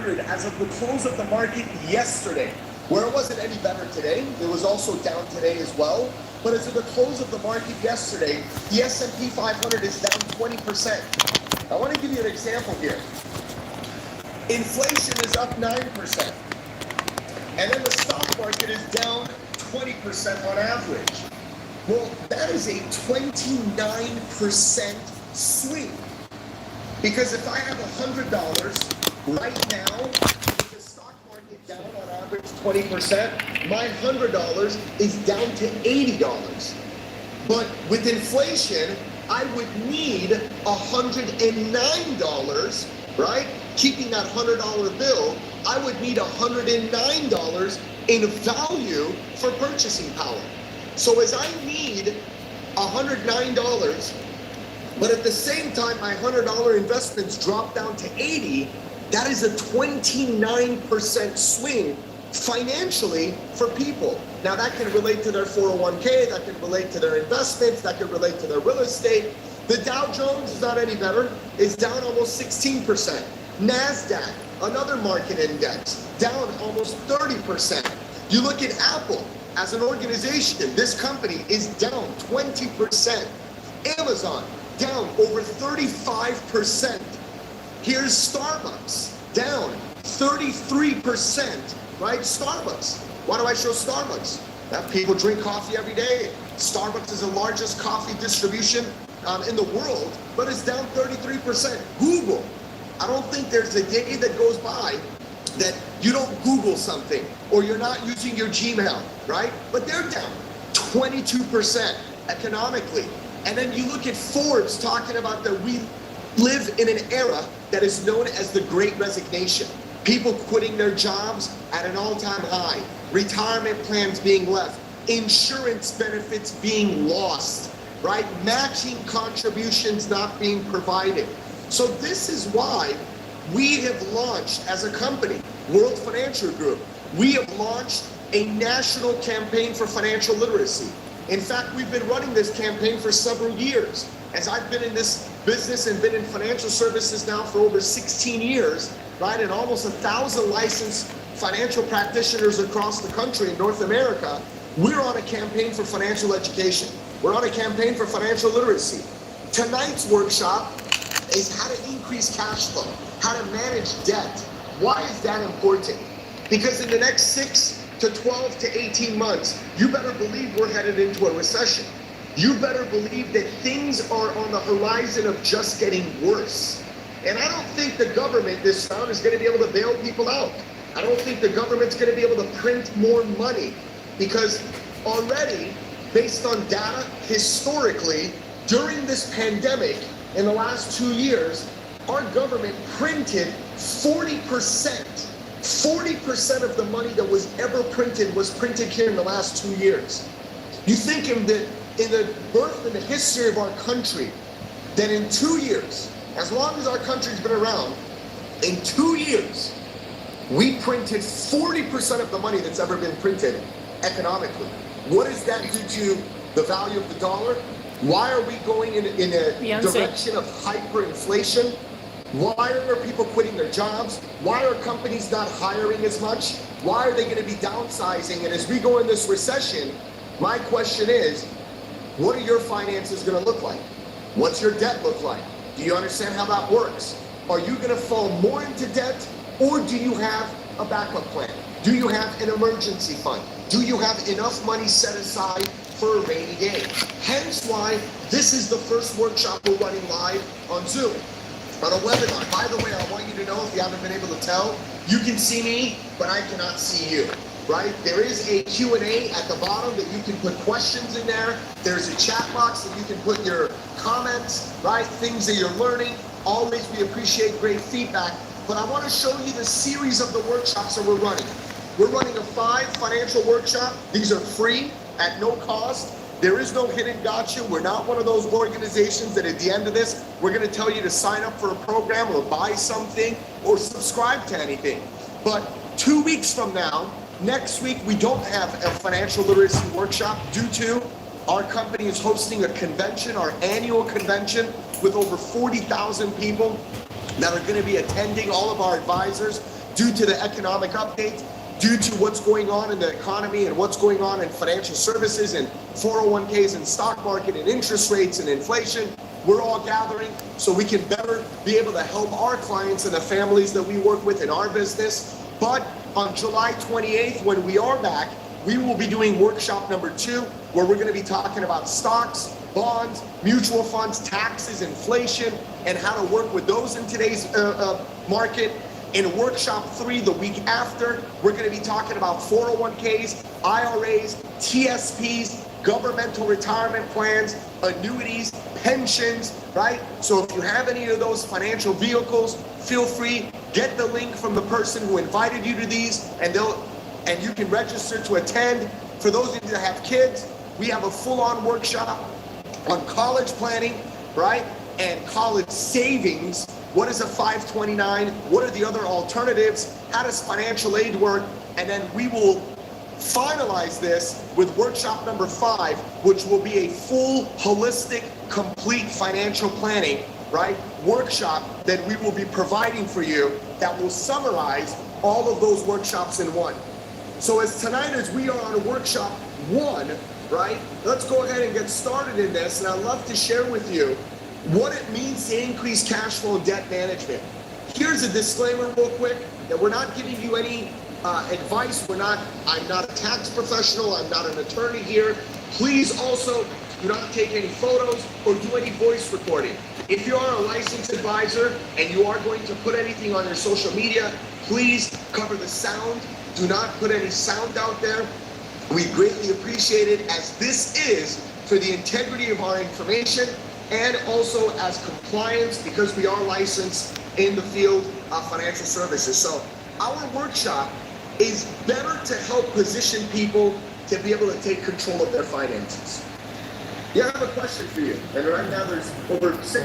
500 as of the close of the market yesterday, where it wasn't any better today. It was also down today as well. But as of the close of the market yesterday, the S&P 500 is down 20%. I want to give you an example here. Inflation is up 9%. And then the stock market is down 20% on average. Well, that is a 29% swing. Because if I have $100 right now, with the stock market down on average 20%, my $100 is down to $80. But with inflation, I would need $109, right? Keeping that $100 bill, I would need $109 in value for purchasing power. So as I need $109, but at the same time, my $100 investments drop down to 80, that is a 29% swing financially for people. Now that can relate to their 401k, that can relate to their investments, that can relate to their real estate. The Dow Jones is not any better, it's down almost 16%. NASDAQ, another market index, down almost 30%. You look at Apple as an organization, this company is down 20%. Amazon, down over 35%. Here's Starbucks, down 33%, right? Starbucks. Why do I show Starbucks? People drink coffee every day. Starbucks is the largest coffee distribution in the world, but it's down 33%. Google. I don't think there's a day that goes by that you don't Google something or you're not using your Gmail, right? But they're down 22% economically. And then you look at Forbes talking about that we live in an era that is known as the Great Resignation. People quitting their jobs at an all-time high, retirement plans being left, insurance benefits being lost, right? Matching contributions not being provided. So this is why we have launched as a company, World Financial Group, we have launched a national campaign for financial literacy. In fact, we've been running this campaign for several years. As I've been in this business and been in financial services now for over 16 years, right, and almost 1,000 licensed financial practitioners across the country in North America, we're on a campaign for financial education. We're on a campaign for financial literacy. Tonight's workshop is how to increase cash flow, how to manage debt. Why is that important? Because in the next 6 to 12 to 18 months, you better believe we're headed into a recession. You better believe that things are on the horizon of just getting worse. And I don't think the government this time is going to be able to bail people out. I don't think the government's going to be able to print more money because already, based on data historically, during this pandemic, in the last 2 years, our government printed 40% of the money that was ever printed was printed here in the last 2 years. You think in the birth and the history of our country, that in 2 years, as long as our country's been around, in 2 years, we printed 40% of the money that's ever been printed economically. What does that do to the value of the dollar? Why are we going in a direction of hyperinflation? Why are people quitting their jobs? Why are companies not hiring as much? Why are they going to be downsizing? And as we go in this recession, my question is, what are your finances going to look like? What's your debt look like? Do you understand how that works? Are you going to fall more into debt, or do you have a backup plan? Do you have an emergency fund? Do you have enough money set aside for a rainy day? Hence why this is the first workshop we're running live on Zoom, on a webinar. By the way, I want you to know, if you haven't been able to tell, you can see me, but I cannot see you, right? There is a Q&A at the bottom that you can put questions in there. There's a chat box that you can put your comments, right? Things that you're learning. Always, we appreciate great feedback. But I want to show you the series of the workshops that we're running. We're running a 5 financial workshop. These are free at no cost. There is no hidden gotcha. We're not one of those organizations that at the end of this, we're going to tell you to sign up for a program or buy something or subscribe to anything. But 2 weeks from now, next week, we don't have a financial literacy workshop due to our company is hosting a convention, our annual convention, with over 40,000 people that are going to be attending, all of our advisors. due to the economic update, due to what's going on in the economy and what's going on in financial services and 401ks and stock market and interest rates and inflation. We're all gathering so we can better be able to help our clients and the families that we work with in our business. But on July 28th, when we are back, we will be doing workshop number 2, where we're going to be talking about stocks, bonds, mutual funds, taxes, inflation, and how to work with those in today's market. In workshop 3, the week after, we're going to be talking about 401ks, IRAs, TSPs, governmental retirement plans, annuities, pensions, right? So if you have any of those financial vehicles, feel free, get the link from the person who invited you to these, and you can register to attend. For those of you that have kids, we have a full-on workshop on college planning, right? And college savings. What is a 529? What are the other alternatives? How does financial aid work? And then we will finalize this with workshop number 5, which will be a full, holistic, complete financial planning, right, workshop that we will be providing for you that will summarize all of those workshops in one. So as tonight, as we are on workshop 1, right, let's go ahead and get started in this. And I'd love to share with you what it means to increase cash flow and debt management. Here's a disclaimer real quick that we're not giving you any advice. I'm not a tax professional. I'm not an attorney here. Please also do not take any photos or do any voice recording. If you are a licensed advisor and you are going to put anything on your social media, please cover the sound. Do not put any sound out there. We greatly appreciate it, as this is for the integrity of our information and also as compliance, because we are licensed in the field of financial services. So our workshop is better to help position people to be able to take control of their finances. Yeah, I have a question for you. And right now there's over 600